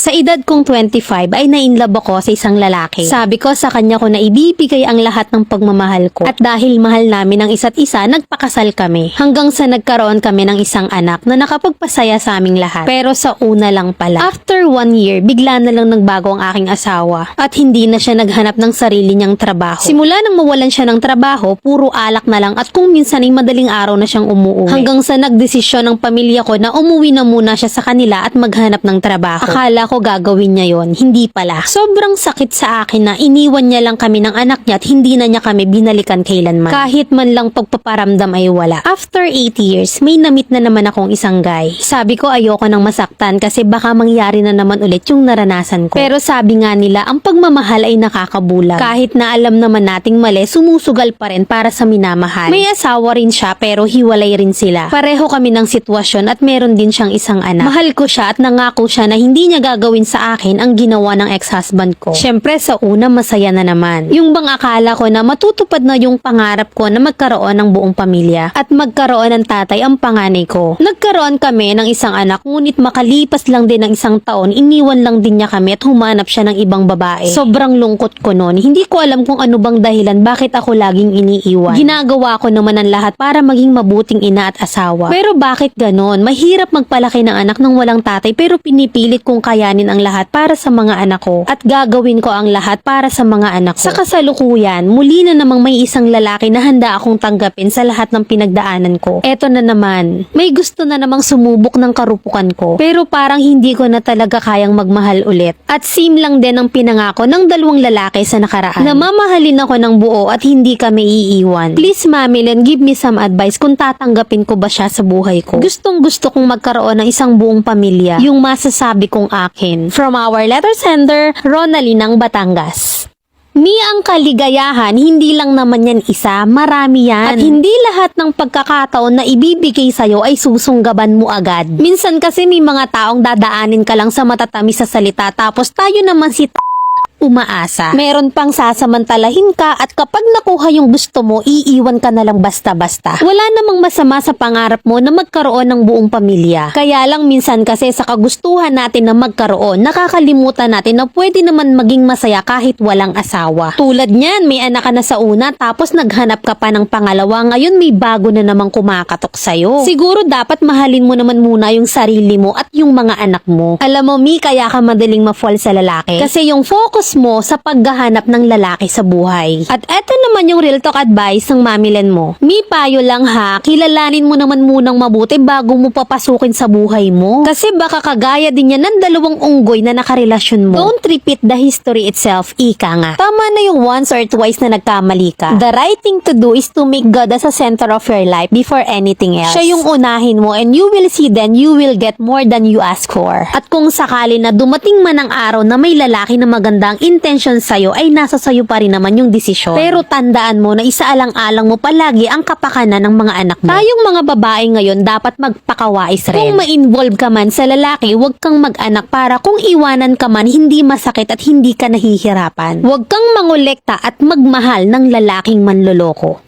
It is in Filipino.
Sa edad kong 25 ay nainlove ako sa isang lalaki. Sabi ko sa kanya ko na ibibigay ang lahat ng pagmamahal ko. At dahil mahal namin ang isa't isa, nagpakasal kami. Hanggang sa nagkaroon kami ng isang anak na nakapagpasaya sa aming lahat. Pero sa una lang pala. After 1 year, bigla na lang nagbago ang aking asawa. At hindi na siya naghanap ng sarili niyang trabaho. Simula nang mawalan siya ng trabaho, puro alak na lang at kung minsan ay madaling araw na siyang umuwi. Hanggang sa nagdesisyon ng pamilya ko na umuwi na muna siya sa kanila at maghanap ng trabaho. Akala ko gagawin niya yon, hindi pala. Sobrang sakit sa akin na iniwan niya lang kami ng anak niya at hindi na niya kami binalikan kailanman. Kahit man lang pagpaparamdam ay wala. After 8 years, may namit na naman akong isang guy. Sabi ko ayoko nang masaktan kasi baka mangyari na naman ulit yung naranasan ko. Pero sabi nga nila, ang pagmamahal ay nakakabulag. Kahit na alam naman nating mali, sumusugal pa rin para sa minamahal. May asawa rin siya pero hiwalay rin sila. Pareho kami ng sitwasyon at meron din siyang isang anak. Mahal ko siya at nangako siya na hindi niya gagawin sa akin ang ginawa ng ex-husband ko. Syempre sa una masaya na naman. Yung bang akala ko na matutupad na yung pangarap ko na magkaroon ng buong pamilya at magkaroon ng tatay ang panganay ko. Nagkaroon kami ng isang anak ngunit makalipas lang din ng isang taon iniwan lang din niya kami at humanap siya ng ibang babae. Sobrang lungkot ko noon. Hindi ko alam kung ano bang dahilan bakit ako laging iniiwan. Ginagawa ko naman ang lahat para maging mabuting ina at asawa. Pero bakit ganon? Mahirap magpalaki ng anak ng walang tatay pero pinipilit kong kayanin ang lahat para sa mga anak ko at gagawin ko ang lahat para sa mga anak ko. Sa kasalukuyan, muli na namang may isang lalaki na handa akong tanggapin sa lahat ng pinagdaanan ko. Eto na naman, may gusto na namang sumubok ng karupukan ko pero parang hindi ko na talaga kayang magmahal ulit. At same lang din ang pinangako ng dalawang lalaki sa nakaraan. Namamahalin ako ng buo at hindi kami iiwan. Please Mami Len, give me some advice kung tatanggapin ko ba siya sa buhay ko. Gustong gusto kong magkaroon ng isang buong pamilya. Yung masasabi kong akin. From our letter sender, Ronalyn ng Batangas. Ang kaligayahan, hindi lang naman yan isa, marami yan. At hindi lahat ng pagkakataon na ibibigay sa'yo ay susunggaban mo agad. Minsan kasi may mga taong dadaanin ka lang sa matatamis sa salita tapos tayo naman si umaasa. Meron pang sasamantalahin ka at kapag nakuha yung gusto mo, iiwan ka na lang basta-basta. Wala namang masama sa pangarap mo na magkaroon ng buong pamilya. Kaya lang minsan kasi sa kagustuhan natin na magkaroon, nakakalimutan natin na pwede naman maging masaya kahit walang asawa. Tulad niyan, may anak ka na sa una tapos naghanap ka pa ng pangalawa, ngayon may bago na namang kumakatok sa'yo. Siguro dapat mahalin mo naman muna yung sarili mo at yung mga anak mo. Alam mo, kaya ka madaling ma-fall sa lalaki. Kasi yung focus mo sa paghahanap ng lalaki sa buhay. At eto naman yung real talk advice ng Mami Len mo. Payo lang ha, kilalanin mo naman munang mabuti bago mo papasukin sa buhay mo. Kasi baka kagaya din yan ng dalawang unggoy na nakarelasyon mo. Don't repeat the history itself, ika nga. Tama na yung once or twice na nagkamali ka. The right thing to do is to make God as a center of your life before anything else. Siya yung unahin mo and you will see then you will get more than you ask for. At kung sakali na dumating man ang araw na may lalaki na magandang intention sa'yo ay nasa sa'yo pa rin naman yung desisyon. Pero tandaan mo na isaalang-alang mo palagi ang kapakanan ng mga anak mo. Tayong mga babae ngayon dapat magpakawais rin. Kung ma-involve ka man sa lalaki, huwag kang mag-anak para kung iwanan ka man, hindi masakit at hindi ka nahihirapan. Huwag kang mangolekta at magmahal ng lalaking manloloko.